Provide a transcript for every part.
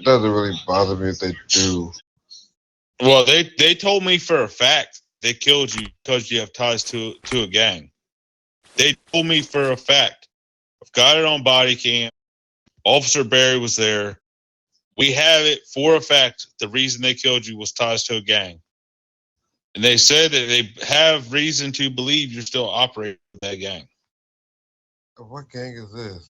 It doesn't really bother me if they do. Well, they told me for a fact they killed you because you have ties to a gang. They told me for a fact. I've got it on body cam. Officer Barry was there. We have it for a fact. The reason they killed you was ties to a gang. And they said that they have reason to believe you're still operating that gang. What gang is this?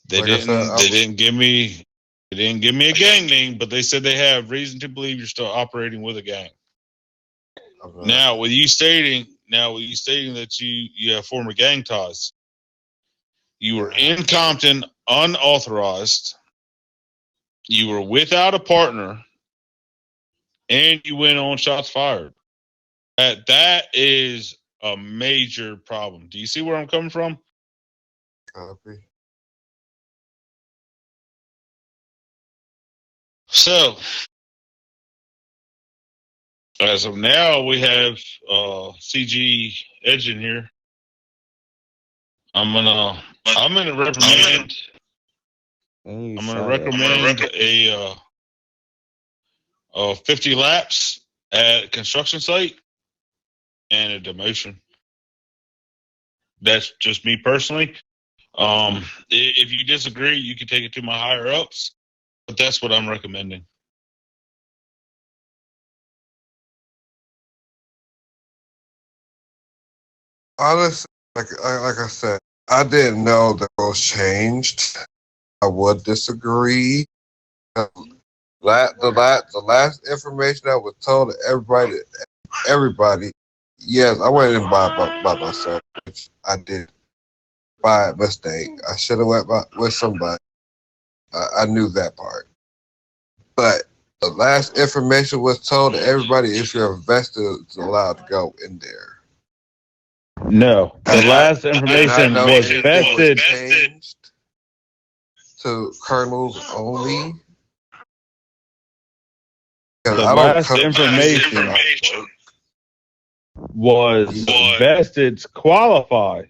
They Like I said, didn't they didn't give me they didn't give me a gang name, but they said they have reason to believe you're still operating with a gang. Now with you stating that you have former gang ties, you were in Compton unauthorized, you were without a partner, and you went on shots fired. That is a major problem. Do you see where I'm coming from? copy. So as of now, we have CG Edge in here. I'm gonna recommend I'm gonna recommend a 50 laps at construction site and a demotion. That's just me personally. If you disagree, you can take it to my higher ups, but that's what I'm recommending. Honestly, like I said, I didn't know the rules changed. I would disagree. The last information that was told to everybody, yes, I went in by myself, which I did by mistake. I should have with somebody. I knew that part. But the last information was told to everybody if you're invested, it's allowed to go in there. No, the last And I information know was anything was vested. changed to colonels only. The I don't last come information was vested qualify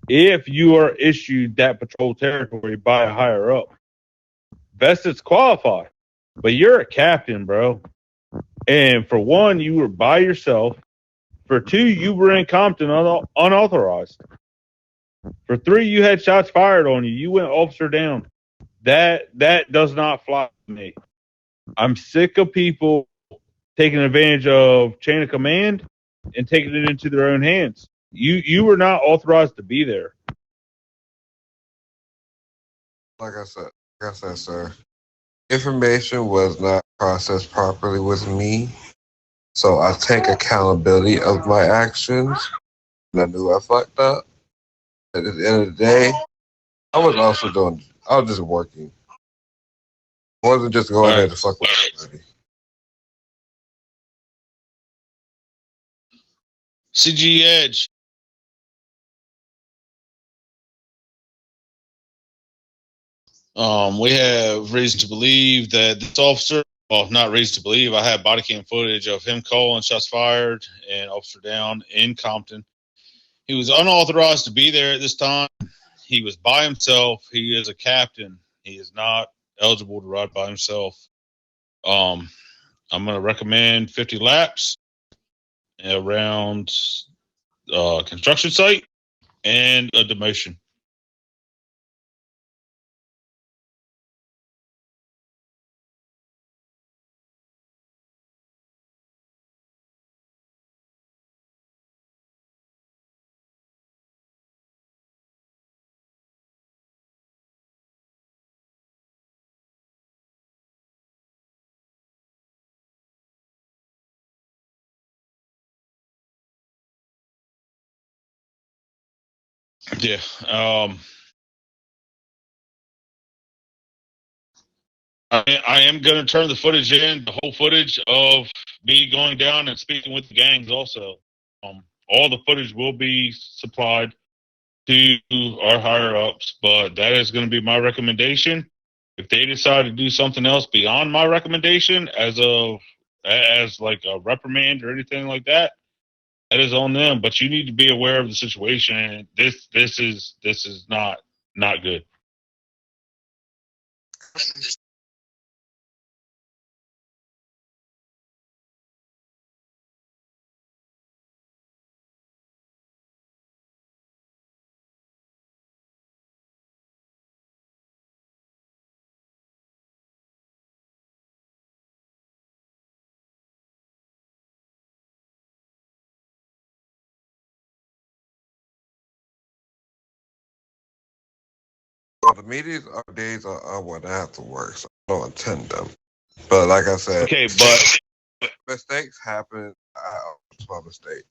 if you are issued that patrol territory by a higher up. Vesteds qualify, but you're a captain, bro. And for one, you were by yourself. For two, you were in Compton unauthorized. For three, you had shots fired on you. You went officer down. That does not fly with me. I'm sick of people taking advantage of chain of command and taking it into their own hands. You were not authorized to be there. like I said, sir. Information was not processed properly with me, so I take accountability of my actions. And I knew I fucked up. But at the end of the day, I was just working. I wasn't just going there to fuck with somebody. CG Edge. We have reason to believe that this officer, well, not reason to believe, I have body cam footage of him calling shots fired and officer down in Compton. He was unauthorized to be there at this time. He was by himself. He is a captain. He is not eligible to ride by himself. I'm going to recommend 50 laps around construction site and a demotion. Yeah. I am going to turn the footage in, the whole footage of me going down and speaking with the gangs also. All the footage will be supplied to our higher ups, but that is going to be my recommendation. If they decide to do something else beyond my recommendation as like a reprimand or anything like that, that is on them. But you need to be aware of the situation. This is not good. Well, the meetings are days I wouldn't have to work, so I don't attend them. But like I said, Okay, but mistakes happen. It's my mistake.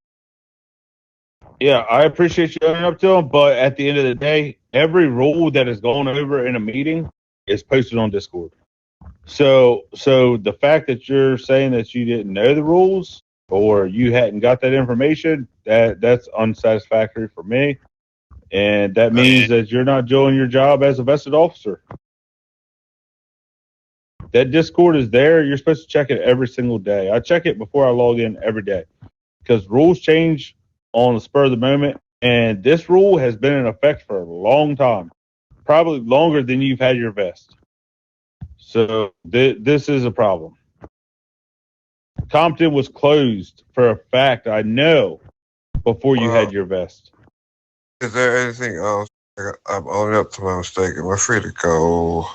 yeah, I appreciate you owning up to them. But at the end of the day, every rule that is going over in a meeting is posted on Discord. So the fact that you're saying that you didn't know the rules or you hadn't got that information, that's unsatisfactory for me. And that means that you're not doing your job as a vested officer. That Discord is there. You're supposed to check it every single day. I check it before I log in every day because rules change on the spur of the moment. And this rule has been in effect for a long time, probably longer than you've had your vest. So this is a problem. Compton was closed for a fact, I know, before you had your vest. Is there anything else? I'm owning up to my mistake. Am I free to go?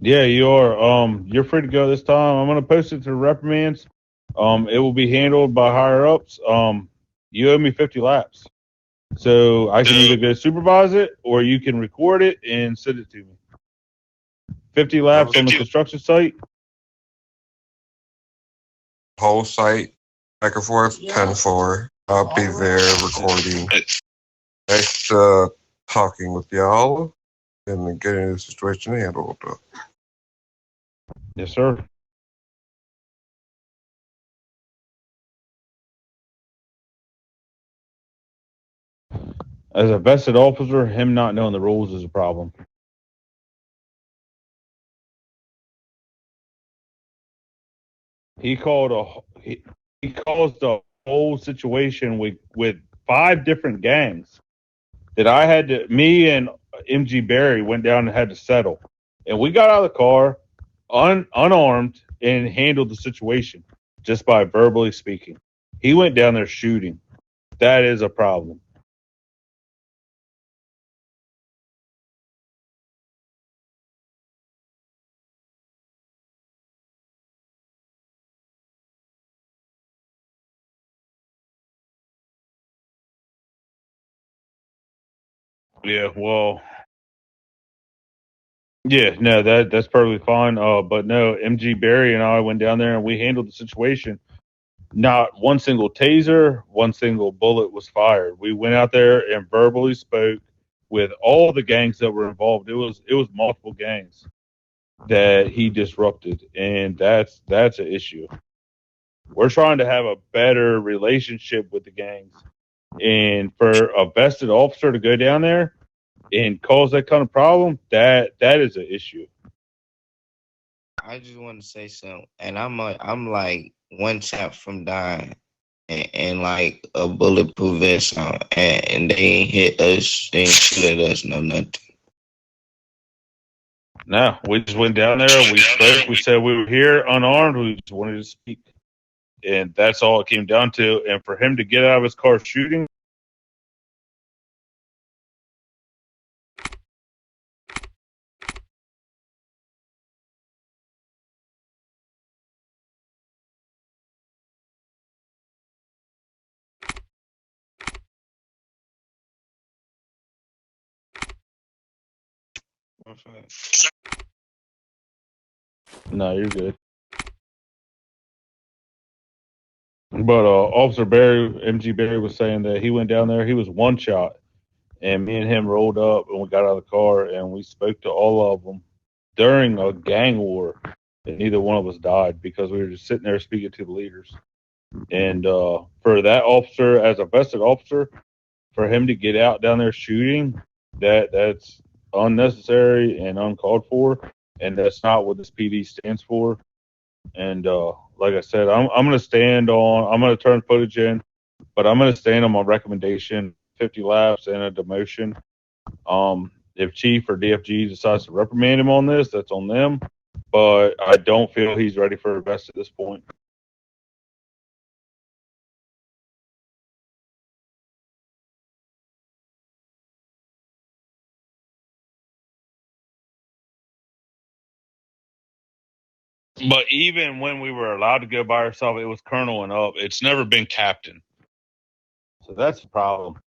Yeah, you are. You're free to go this time. I'm gonna post it to reprimands. It will be handled by higher ups. You owe me 50 laps, so I can either go supervise it or you can record it and send it to me. 50 laps on the construction site. Whole site, back and forth, 10-4. I'll be there recording. Next, talking with y'all and getting the situation handled. Yes, sir. As a vested officer, him not knowing the rules is a problem. He caused a whole situation with 5 different gangs that I had to. Me and MG Barry went down and had to settle, and we got out of the car unarmed and handled the situation just by verbally speaking. He went down there shooting. That is a problem. Yeah, well, yeah, no, that's perfectly fine. But no, MG Barry and I went down there and we handled the situation. Not one single taser, one single bullet was fired. We went out there and verbally spoke with all the gangs that were involved. It was multiple gangs that he disrupted, and that's an issue. We're trying to have a better relationship with the gangs, and for a vested officer to go down there and cause that kind of problem, that is an issue. I just want to say something, and I'm like one tap from dying, and like a bulletproof vest on, and they ain't hit us, they ain't shoot at us, no nothing. No, we just went down there. We spoke. We said we were here unarmed. We just wanted to speak, and that's all it came down to. And for him to get out of his car shooting, no, you're good. But Officer Barry, MG Barry, was saying that he went down there. He was one shot, and me and him rolled up, and we got out of the car, and we spoke to all of them during a gang war, and neither one of us died because we were just sitting there speaking to the leaders. And for that officer, as a vested officer, for him to get out down there shooting, that's unnecessary and uncalled for, and that's not what this PD stands for. And like I said, I'm going to stand on. I'm going to turn footage in, but I'm going to stand on my recommendation: 50 laps and a demotion. If Chief or DFG decides to reprimand him on this, that's on them. But I don't feel he's ready for a vest at this point. But even when we were allowed to go by ourselves, it was colonel and up. It's never been captain. So that's the problem.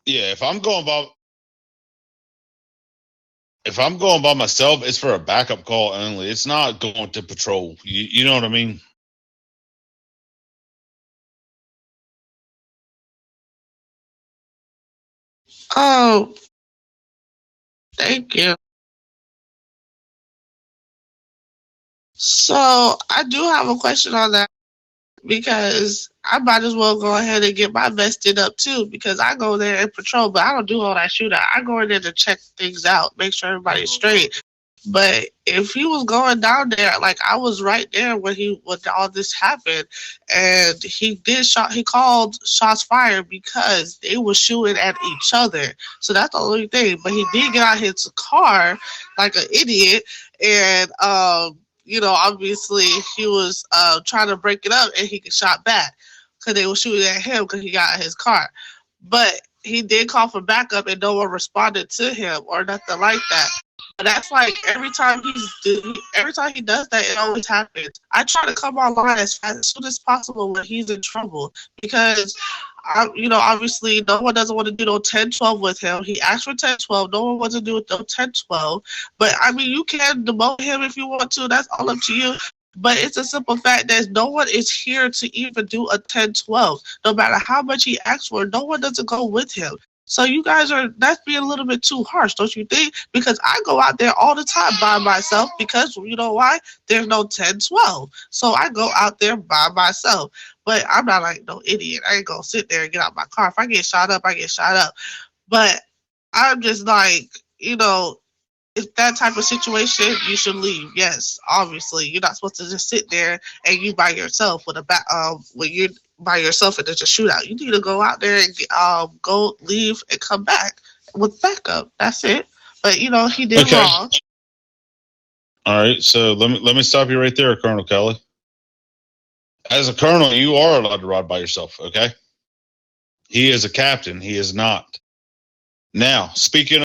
Yeah, if I'm going by myself, it's for a backup call only. It's not going to patrol. You know what I mean? Oh, thank you. So I do have a question on that because I might as well go ahead and get my vested up too because I go there and patrol, but I don't do all that shootout. I go in there to check things out, make sure everybody's straight. But if he was going down there, like I was right there when all this happened, and he called shots fired because they were shooting at each other. So that's the only thing. But he did get out his car like an idiot, and obviously he was trying to break it up, and he got shot back because they were shooting at him because he got out his car. But he did call for backup, and no one responded to him or nothing like that. But that's like every time he does that, it always happens. I try to come online as soon as possible when he's in trouble because, obviously no one doesn't want to do no 10-12 with him. He asked for 10-12. No one wants to do no 10-12. But I mean, you can demote him if you want to. That's all up to you. But it's a simple fact that no one is here to even do a 10-12. No matter how much he asks for, no one doesn't go with him. So you guys that's being a little bit too harsh, don't you think? Because I go out there all the time by myself because, you know why? There's no 10-12. So I go out there by myself. But I'm not like no idiot. I ain't going to sit there and get out my car. If I get shot up, I get shot up. But I'm just like, if that type of situation, you should leave. Yes, obviously. You're not supposed to just sit there and you by yourself when you're by yourself and there's a shootout. You need to go out there and go leave and come back with backup. That's it. But he did wrong. All right, so let me stop you right there, Colonel Kelly. As a colonel, you are allowed to ride by yourself, okay? He is a captain. He is not. Now, speaking